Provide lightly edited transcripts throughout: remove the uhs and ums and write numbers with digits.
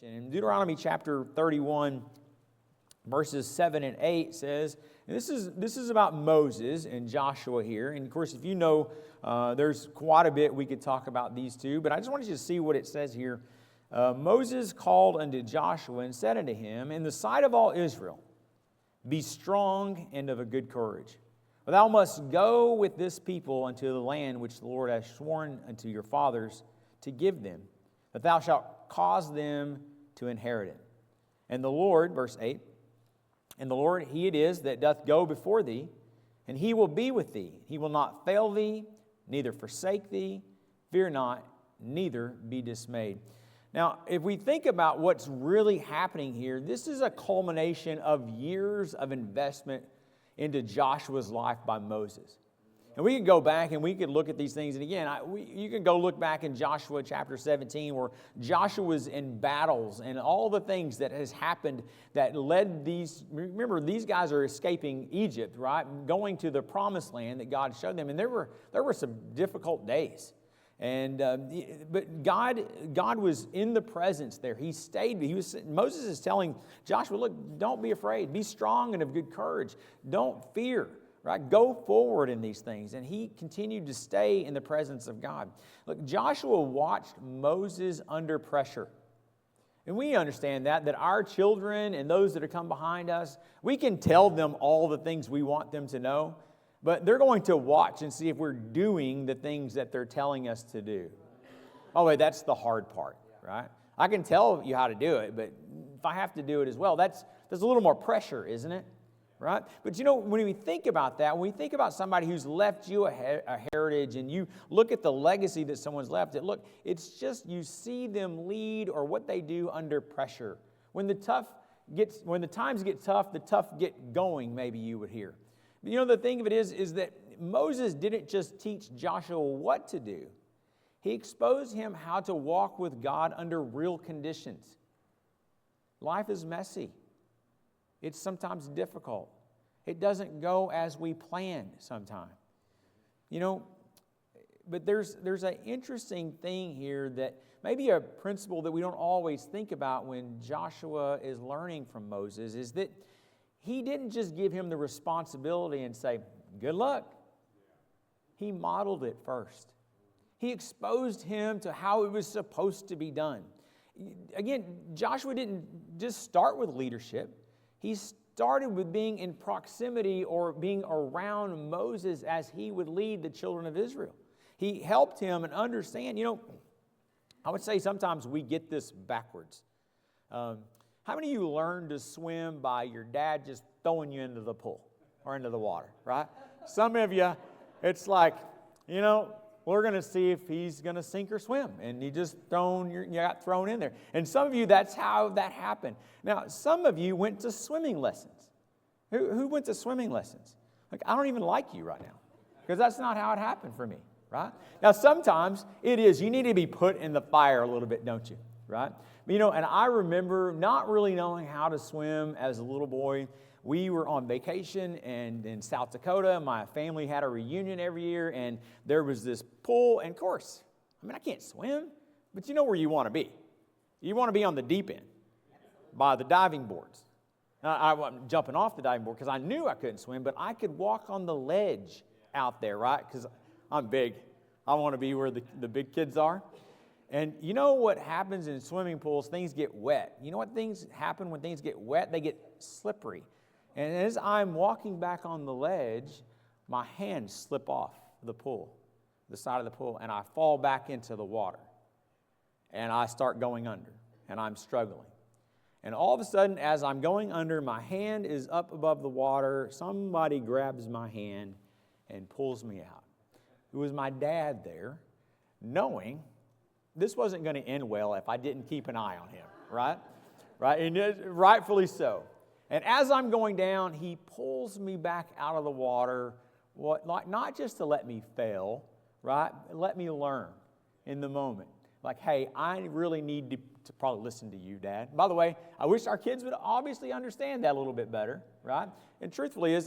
In Deuteronomy chapter 31, verses 7 and 8 says, and this is about Moses and Joshua here. And of course, if you know, there's quite a bit we could talk about these two, but I just wanted you to see what it says here. Moses called unto Joshua and said unto him, in the sight of all Israel, be strong and of a good courage. For thou must go with this people unto the land which the Lord hath sworn unto your fathers to give them, that thou shalt cause them to inherit it. And the Lord, verse 8, and the Lord, He it is that doth go before thee, and He will be with thee. He will not fail thee, neither forsake thee. Fear not, neither be dismayed. Now, if we think about what's really happening here, this is a culmination of years of investment into Joshua's life by Moses. And we could go back and we could look at these things. And again, you can go look back in Joshua chapter 17 where Joshua was in battles and all the things that has happened that led these. Remember, these guys are escaping Egypt, right? Going to the promised land that God showed them. And there were some difficult days. And but God was in the presence there. He stayed. Moses is telling Joshua, look, don't be afraid. Be strong and of good courage. Don't fear. Right? Go forward in these things. And he continued to stay in the presence of God. Look, Joshua watched Moses under pressure. And we understand that our children and those that have come behind us, we can tell them all the things we want them to know, but they're going to watch and see if we're doing the things that they're telling us to do. By the way, that's the hard part, right? I can tell you how to do it, but if I have to do it as well, there's a little more pressure, isn't it? Right? But you know, when we think about that, when we think about somebody who's left you a heritage and you look at the legacy that someone's left, it's just you see them lead or what they do under pressure. When the times get tough, the tough get going, maybe you would hear. But you know, the thing of it is that Moses didn't just teach Joshua what to do. He exposed him how to walk with God under real conditions. Life is messy. It's sometimes difficult. It doesn't go as we planned sometimes. You know, but there's an interesting thing here that maybe a principle that we don't always think about when Joshua is learning from Moses is that he didn't just give him the responsibility and say, good luck. He modeled it first. He exposed him to how it was supposed to be done. Again, Joshua didn't just start with leadership. He started with being in proximity or being around Moses as he would lead the children of Israel. He helped him and understand. You know, I would say sometimes we get this backwards. How many of you learned to swim by your dad just throwing you into the pool or into the water, right? Some of you, it's like, you know, we're going to see if he's going to sink or swim. And you got thrown in there. And some of you, that's how that happened. Now, some of you went to swimming lessons. Who went to swimming lessons? Like, I don't even like you right now. Because that's not how it happened for me, right? Now, sometimes it is. You need to be put in the fire a little bit, don't you? Right? You know, and I remember not really knowing how to swim as a little boy. We were on vacation and in South Dakota. My family had a reunion every year, and there was this pool. And of course, I mean, I can't swim, but you know where you want to be. You want to be on the deep end by the diving boards. Now, I wasn't jumping off the diving board because I knew I couldn't swim, but I could walk on the ledge out there, right? Because I'm big. I want to be where the big kids are. And you know what happens in swimming pools? Things get wet. You know what things happen when things get wet? They get slippery. And as I'm walking back on the ledge, my hands slip off the pool, the side of the pool, and I fall back into the water. And I start going under, and I'm struggling. And all of a sudden, as I'm going under, my hand is up above the water. Somebody grabs my hand and pulls me out. It was my dad there, knowing this wasn't going to end well if I didn't keep an eye on him, right? Right, and rightfully so. And as I'm going down, he pulls me back out of the water, not just to let me fail, right? Let me learn in the moment. Like, hey, I really need to probably listen to you, Dad. By the way, I wish our kids would obviously understand that a little bit better, right? And truthfully I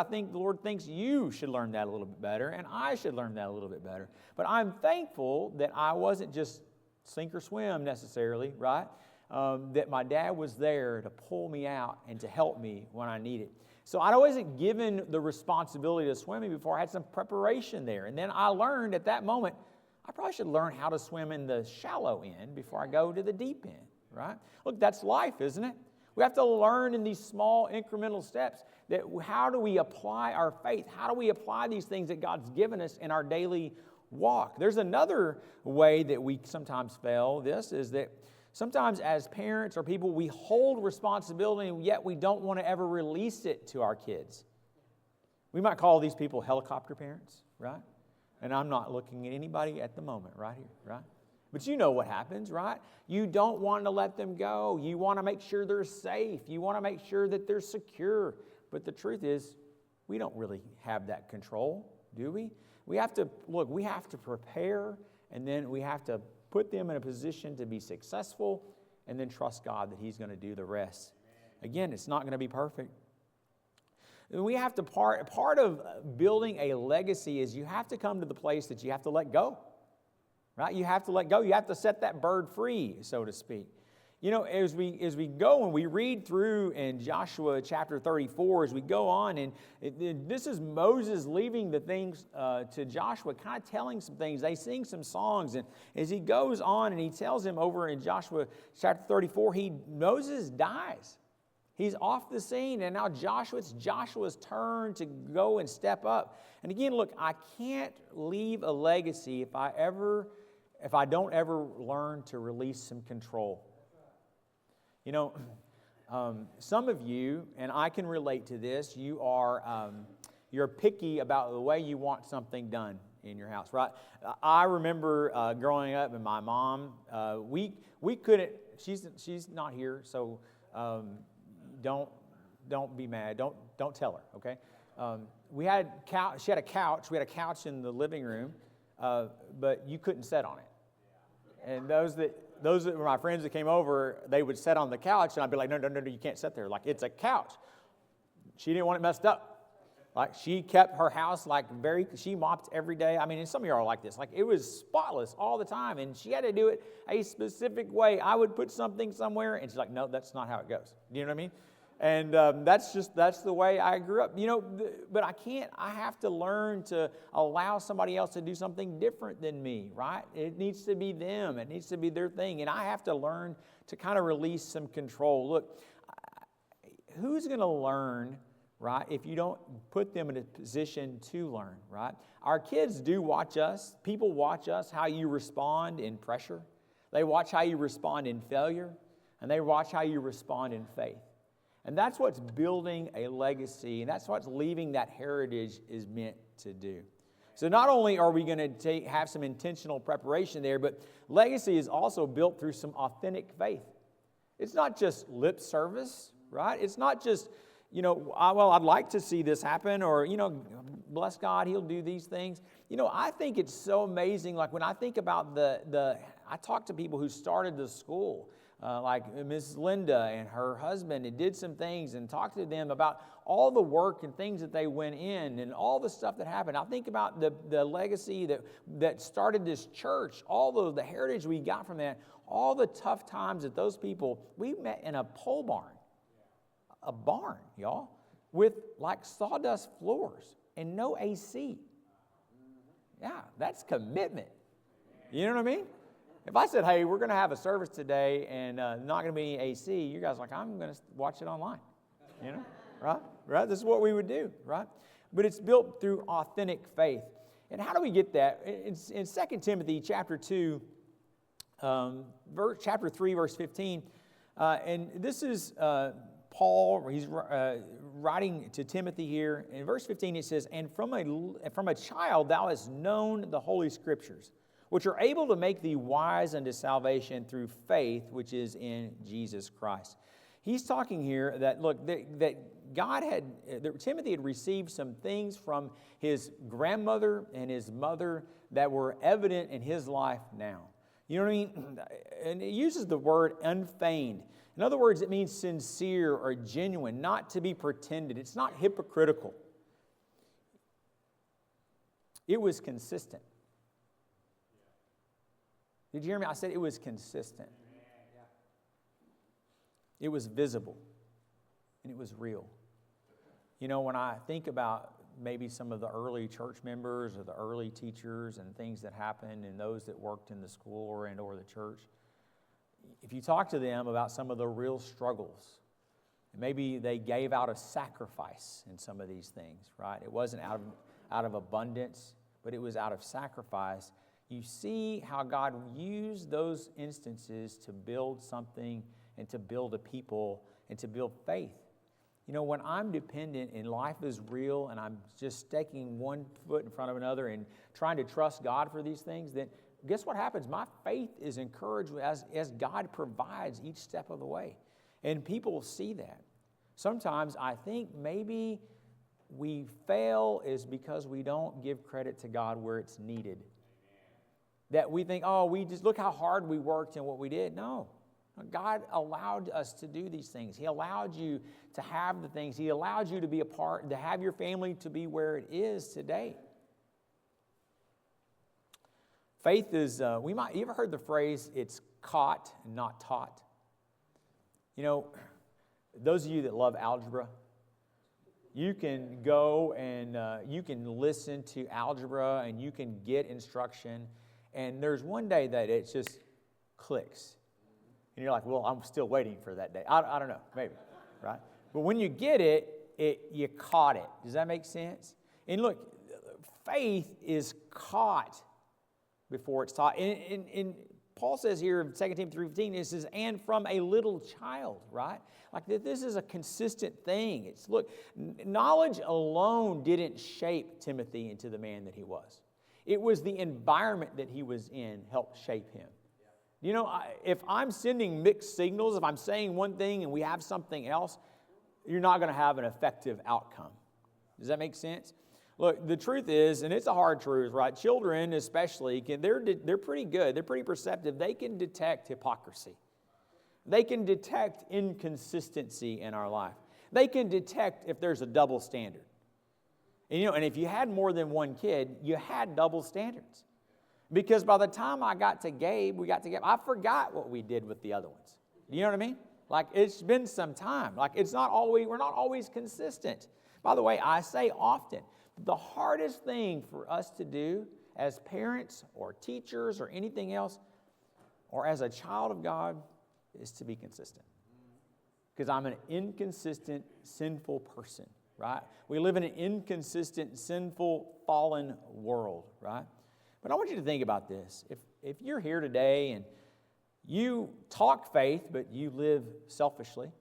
think the Lord thinks you should learn that a little bit better, and I should learn that a little bit better. But I'm thankful that I wasn't just sink or swim necessarily, right? That my dad was there to pull me out and to help me when I needed. So I wasn't given the responsibility of swimming before. I had some preparation there. And then I learned at that moment, I probably should learn how to swim in the shallow end before I go to the deep end, right? Look, that's life, isn't it? We have to learn in these small incremental steps that how do we apply our faith? How do we apply these things that God's given us in our daily walk? There's another way that we sometimes fail. This is that sometimes as parents or people, we hold responsibility, and yet we don't want to ever release it to our kids. We might call these people helicopter parents, right? And I'm not looking at anybody at the moment right here, right? But you know what happens, right? You don't want to let them go. You want to make sure they're safe. You want to make sure that they're secure. But the truth is, we don't really have that control, do we? We have to prepare, and then we have to put them in a position to be successful, and then trust God that He's going to do the rest. Again, it's not going to be perfect. We have to part of building a legacy is you have to come to the place that you have to let go, right? You have to let go. You have to set that bird free, so to speak. You know, as we go and we read through in Joshua chapter 34, as we go on, and this is Moses leaving the things to Joshua, kind of telling some things. They sing some songs, and as he goes on and he tells him over in Joshua chapter 34, Moses dies. He's off the scene, and now it's Joshua's turn to go and step up. And again, look, I can't leave a legacy if I don't ever learn to release some control. You know, some of you, and I can relate to this, you're picky about the way you want something done in your house, right? I remember growing up, and my mom, we couldn't. She's not here, so don't be mad. Don't tell her, okay? She had a couch. We had a couch in the living room, but you couldn't sit on it. And those that were my friends that came over, they would sit on the couch, and I'd be like, no, you can't sit there. Like, it's a couch. She didn't want it messed up. Like, she kept her house she mopped every day. I mean, and some of you are like this. Like, it was spotless all the time, and she had to do it a specific way. I would put something somewhere, and she's like, no, that's not how it goes. Do you know what I mean? And that's the way I grew up. You know, but I have to learn to allow somebody else to do something different than me, right? It needs to be them. It needs to be their thing. And I have to learn to kind of release some control. Look, who's going to learn, right, if you don't put them in a position to learn, right? Our kids do watch us. People watch us, how you respond in pressure. They watch how you respond in failure. And they watch how you respond in faith. And that's what's building a legacy, and that's what's leaving that heritage is meant to do. So not only are we going to have some intentional preparation there, but legacy is also built through some authentic faith. It's not just lip service, right? It's not just, I'd like to see this happen, or, bless God, He'll do these things. I think it's so amazing. Like when I think about I talk to people who started the school, like Miss Linda and her husband, and did some things and talked to them about all the work and things that they went in and all the stuff that happened. I think about the legacy that started this church, all the heritage we got from that, all the tough times that those people, we met in a pole barn, y'all, with like sawdust floors and no AC. Yeah, that's commitment. You know what I mean? If I said, hey, we're going to have a service today and not going to be any AC, you guys are like, I'm going to watch it online, right? This is what we would do, right? But it's built through authentic faith. And how do we get that? It's in 2 Timothy chapter 2, chapter 3, verse 15. And this is Paul. He's writing to Timothy here. In verse 15, it says, and from a child thou hast known the Holy Scriptures, which are able to make thee wise unto salvation through faith, which is in Jesus Christ. He's talking here that, look, that Timothy had received some things from his grandmother and his mother that were evident in his life now. You know what I mean? And it uses the word unfeigned. In other words, it means sincere or genuine, not to be pretended. It's not hypocritical. It was consistent. Did you hear me? I said it was consistent. It was visible. And it was real. You know, when I think about maybe some of the early church members or the early teachers and things that happened and those that worked in the school or the church, if you talk to them about some of the real struggles, maybe they gave out a sacrifice in some of these things, right? It wasn't out of abundance, but it was out of sacrifice. You see how God used those instances to build something and to build a people and to build faith. You know, when I'm dependent and life is real and I'm just staking one foot in front of another and trying to trust God for these things, then guess what happens? My faith is encouraged as God provides each step of the way. And people see that. Sometimes I think maybe we fail is because we don't give credit to God where it's needed. That we think, oh, we just look how hard we worked and what we did. No. God allowed us to do these things. He allowed you to have the things. He allowed you to be a part, to have your family to be where it is today. Faith is, you ever heard the phrase, it's caught, not taught? You know, those of you that love algebra, you can go and you can listen to algebra and you can get instruction. And there's one day that it just clicks. And you're like, well, I'm still waiting for that day. I don't know, maybe, right? But when you get it, you caught it. Does that make sense? And look, faith is caught before it's taught. And Paul says here in 2 Timothy 3:15, it says, and from a little child, right? Like this is a consistent thing. It's, look, knowledge alone didn't shape Timothy into the man that he was. It was the environment that he was in helped shape him. You know, if I'm sending mixed signals, if I'm saying one thing and we have something else, you're not going to have an effective outcome. Does that make sense? Look, the truth is, and it's a hard truth, right? Children especially, they're pretty good. They're pretty perceptive. They can detect hypocrisy. They can detect inconsistency in our life. They can detect if there's a double standard. And, you know, and if you had more than one kid, you had double standards. Because by the time I got to Gabe, I forgot what we did with the other ones. You know what I mean? Like, it's been some time. Like, we're not always consistent. By the way, I say often, the hardest thing for us to do as parents or teachers or anything else, or as a child of God, is to be consistent. Because I'm an inconsistent, sinful person, right? We live in an inconsistent, sinful, fallen world, right? But I want you to think about this. If you're here today and you talk faith, but you live selfishly,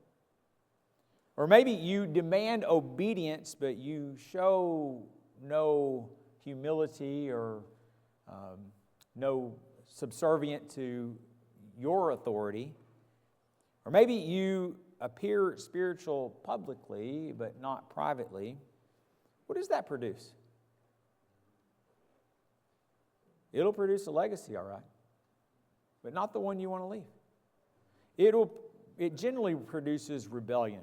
or maybe you demand obedience, but you show no humility or no subservient to your authority, or maybe you appear spiritual publicly, but not privately, what does that produce? It'll produce a legacy, all right, but not the one you want to leave. It generally produces rebellion.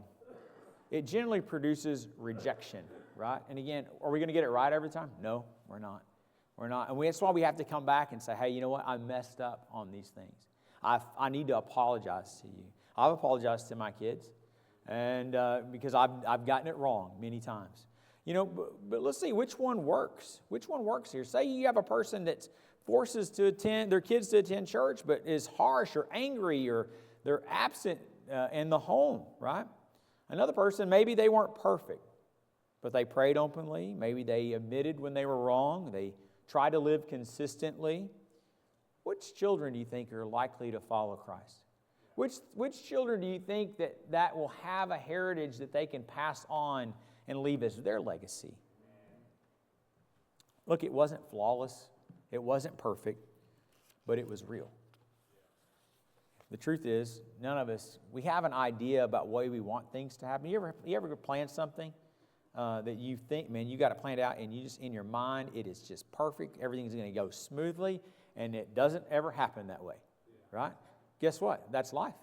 It generally produces rejection, right? And again, are we going to get it right every time? No, we're not. We're not. And that's why we have to come back and say, hey, you know what? I messed up on these things. I need to apologize to you. I've apologized to my kids, and because I've gotten it wrong many times. You know, but let's see which one works. Which one works here? Say you have a person that forces their kids to attend church, but is harsh or angry, or they're absent in the home, right? Another person, maybe they weren't perfect, but they prayed openly. Maybe they admitted when they were wrong. They tried to live consistently. Which children do you think are likely to follow Christ? Which children do you think that will have a heritage that they can pass on and leave as their legacy? Look, it wasn't flawless. It wasn't perfect, but it was real. The truth is, none of us, we have an idea about the way we want things to happen. You ever plan something that you think, man, you got to plan it out, and you just, in your mind, it is just perfect. Everything's going to go smoothly, and it doesn't ever happen that way, right? Guess what? That's life.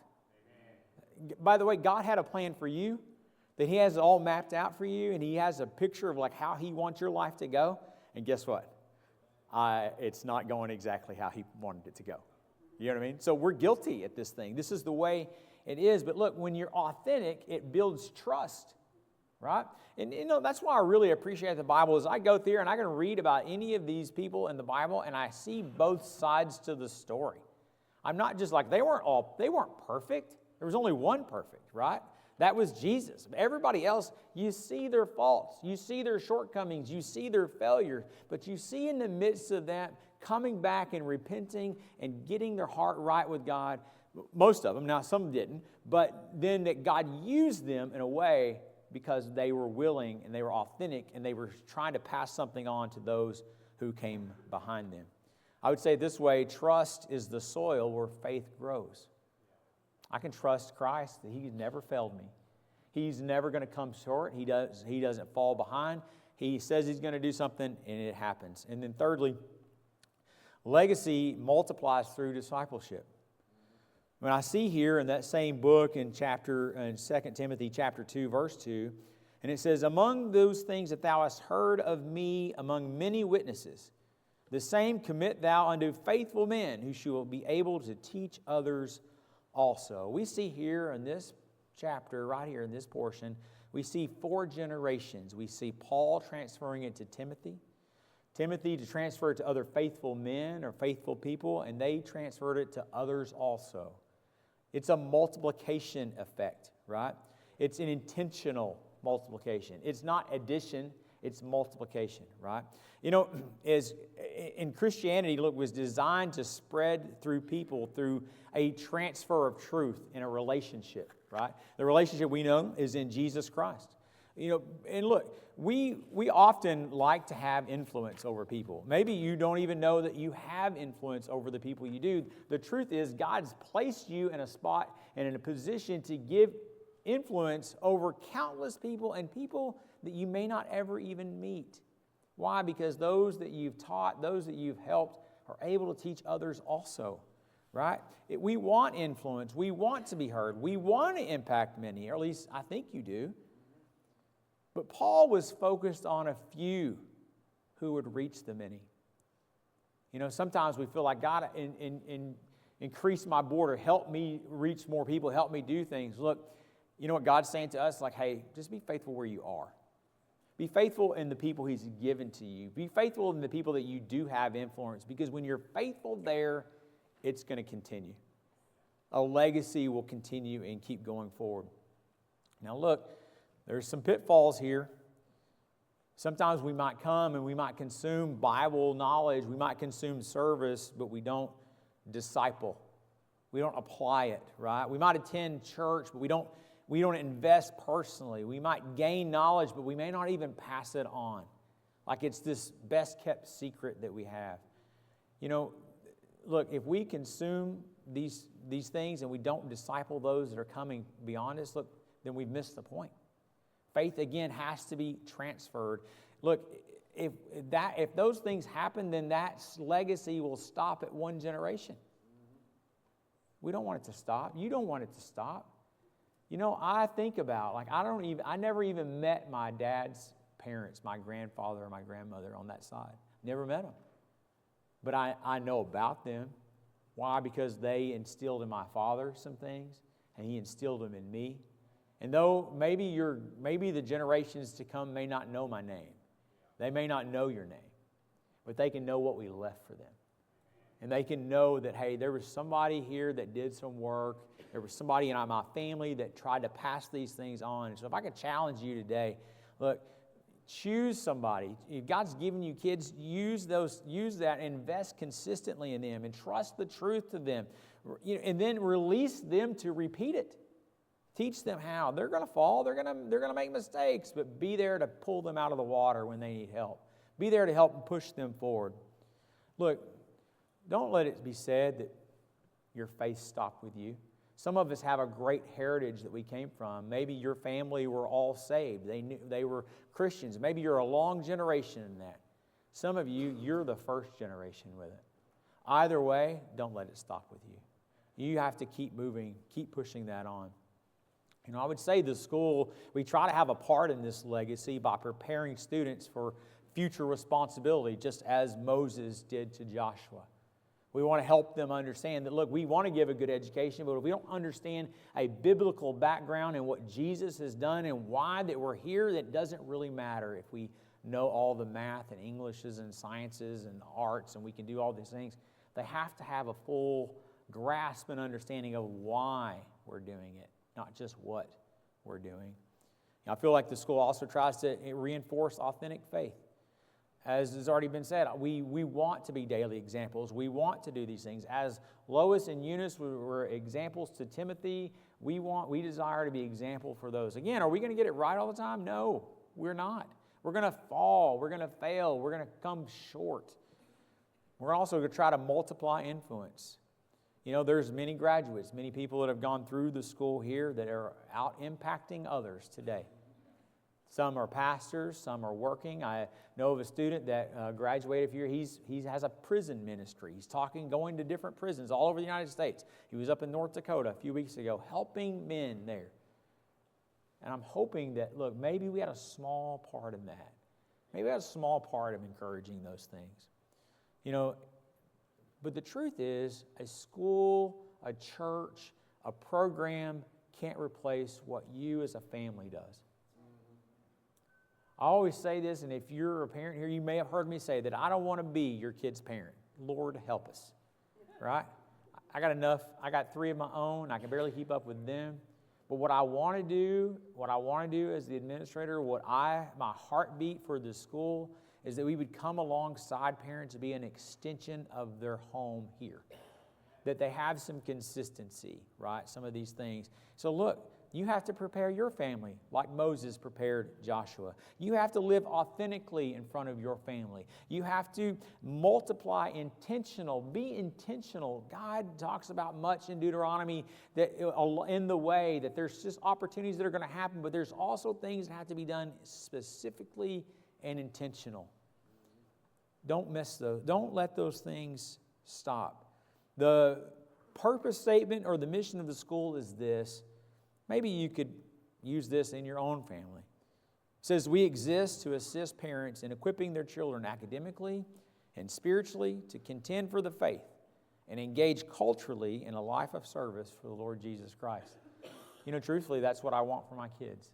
By the way, God had a plan for you that He has it all mapped out for you, and He has a picture of like how He wants your life to go. And guess what? It's not going exactly how He wanted it to go. You know what I mean? So we're guilty at this thing. This is the way it is. But look, when you're authentic, it builds trust, right? And that's why I really appreciate the Bible is I go through and I can read about any of these people in the Bible and I see both sides to the story. I'm not just like, they weren't perfect. There was only one perfect, right? That was Jesus. Everybody else, you see their faults, you see their shortcomings, you see their failures, but you see in the midst of that coming back and repenting and getting their heart right with God. Most of them, now some didn't, but then that God used them in a way because they were willing and they were authentic and they were trying to pass something on to those who came behind them. I would say this way, trust is the soil where faith grows. I can trust Christ that He's never failed me. He's never going to come short. He doesn't fall behind. He says He's going to do something, and it happens. And then thirdly, legacy multiplies through discipleship. When I see here in that same book in 2 Timothy chapter 2, verse 2, and it says, among those things that thou hast heard of me among many witnesses, the same commit thou unto faithful men who shall be able to teach others also. We see here in this chapter, right here in this portion, we see 4 generations. We see Paul transferring it to Timothy to transfer it to other faithful men or faithful people, and they transferred it to others also. It's a multiplication effect, right? It's an intentional multiplication. It's not addition, it's multiplication, right? As in Christianity, look, was designed to spread through people through a transfer of truth in a relationship, right? The relationship we know is in Jesus Christ. And look, we often like to have influence over people. Maybe you don't even know that you have influence over the people you do. The truth is God's placed you in a spot and in a position to give influence over countless people and people that you may not ever even meet. Why? Because those that you've taught, those that you've helped are able to teach others also, right? We want influence. We want to be heard. We want to impact many, or at least I think you do. But Paul was focused on a few who would reach the many. Sometimes we feel like, God, increase my border, help me reach more people, help me do things. Look, you know what God's saying to us? Like, hey, just be faithful where you are. Be faithful in the people He's given to you. Be faithful in the people that you do have influence, because when you're faithful there, it's going to continue. A legacy will continue and keep going forward. Now look, there's some pitfalls here. Sometimes we might come and we might consume Bible knowledge, we might consume service, but we don't disciple. We don't apply it, right? We might attend church, but we don't invest personally. We might gain knowledge, but we may not even pass it on. Like it's this best kept secret that we have. Look, if we consume these things and we don't disciple those that are coming beyond us, look, then we've missed the point. Faith, again, has to be transferred. Look, if those things happen, then that legacy will stop at one generation. We don't want it to stop. You don't want it to stop. I think about, I never even met my dad's parents, my grandfather or my grandmother on that side. Never met them. But I know about them. Why? Because they instilled in my father some things, and he instilled them in me. And though maybe the generations to come may not know my name, they may not know your name, but they can know what we left for them. And they can know that, hey, there was somebody here that did some work. There was somebody in my family that tried to pass these things on. And so if I could challenge you today, look, choose somebody. If God's given you kids, use that, and invest consistently in them, and trust the truth to them. And then release them to repeat it. Teach them how. They're going to fall. They're going to make mistakes, but be there to pull them out of the water when they need help. Be there to help and push them forward. Look, don't let it be said that your faith stopped with you. Some of us have a great heritage that we came from. Maybe your family were all saved. They were Christians. Maybe you're a long generation in that. Some of you're the first generation with it. Either way, don't let it stop with you. You have to keep moving, keep pushing that on. I would say the school, we try to have a part in this legacy by preparing students for future responsibility, just as Moses did to Joshua. We want to help them understand that, look, we want to give a good education, but if we don't understand a biblical background and what Jesus has done and why that we're here, that doesn't really matter if we know all the math and Englishes and sciences and arts and we can do all these things. They have to have a full grasp and understanding of why we're doing it, not just what we're doing. I feel like the school also tries to reinforce authentic faith. As has already been said, we want to be daily examples. We want to do these things. As Lois and Eunice were examples to Timothy, we desire to be example for those. Again, are we going to get it right all the time? No, we're not. We're going to fall. We're going to fail. We're going to come short. We're also going to try to multiply influence. You know, there's many graduates, many people that have gone through the school here that are out impacting others today. Some are pastors, some are working. I know of a student that graduated here. He has a prison ministry. He's going to different prisons all over the United States. He was up in North Dakota a few weeks ago helping men there. And I'm hoping that, look, maybe we had a small part in that. Maybe we had a small part of encouraging those things. You know, but the truth is, a school, a church, a program can't replace what you as a family does. I always say this, and if you're a parent here, you may have heard me say that I don't want to be your kid's parent. Lord, help us, right? I got enough. I got 3 of my own. I can barely keep up with them. But what I want to do as the administrator, my heartbeat for the school is that we would come alongside parents to be an extension of their home here. That they have some consistency, right? Some of these things. So look, you have to prepare your family like Moses prepared Joshua. You have to live authentically in front of your family. You have to multiply intentional. Be intentional. God talks about much in Deuteronomy that in the way that there's just opportunities that are going to happen, but there's also things that have to be done specifically and intentional. Don't miss those. Don't let those things stop. The purpose statement or the mission of the school is this. Maybe you could use this in your own family. It says, we exist to assist parents in equipping their children academically and spiritually to contend for the faith and engage culturally in a life of service for the Lord Jesus Christ. You know, truthfully, that's what I want for my kids.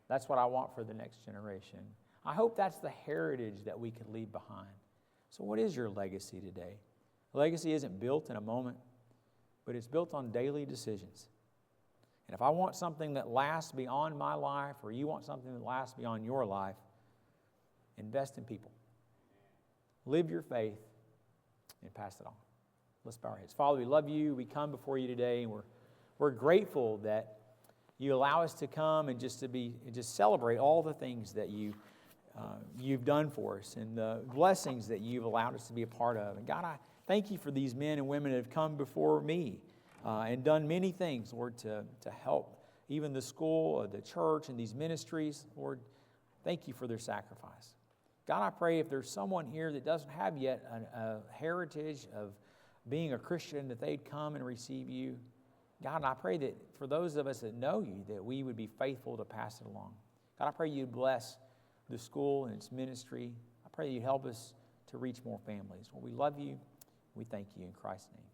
That's what I want for the next generation. I hope that's the heritage that we could leave behind. So what is your legacy today? Legacy isn't built in a moment, but it's built on daily decisions. And if I want something that lasts beyond my life, or you want something that lasts beyond your life, invest in people. Live your faith and pass it on. Let's bow our heads. Father, we love you. We come before you today, and we're grateful that you allow us to come and just celebrate all the things that you've done for us and the blessings that you've allowed us to be a part of. And God, I thank you for these men and women that have come before me and done many things, Lord, to help even the school, the church, and these ministries. Lord, thank you for their sacrifice. God, I pray if there's someone here that doesn't have yet a heritage of being a Christian, that they'd come and receive you. God, and I pray that for those of us that know you, that we would be faithful to pass it along. God, I pray you'd bless the school and its ministry. I pray you'd help us to reach more families. Well, we love you. We thank you in Christ's name.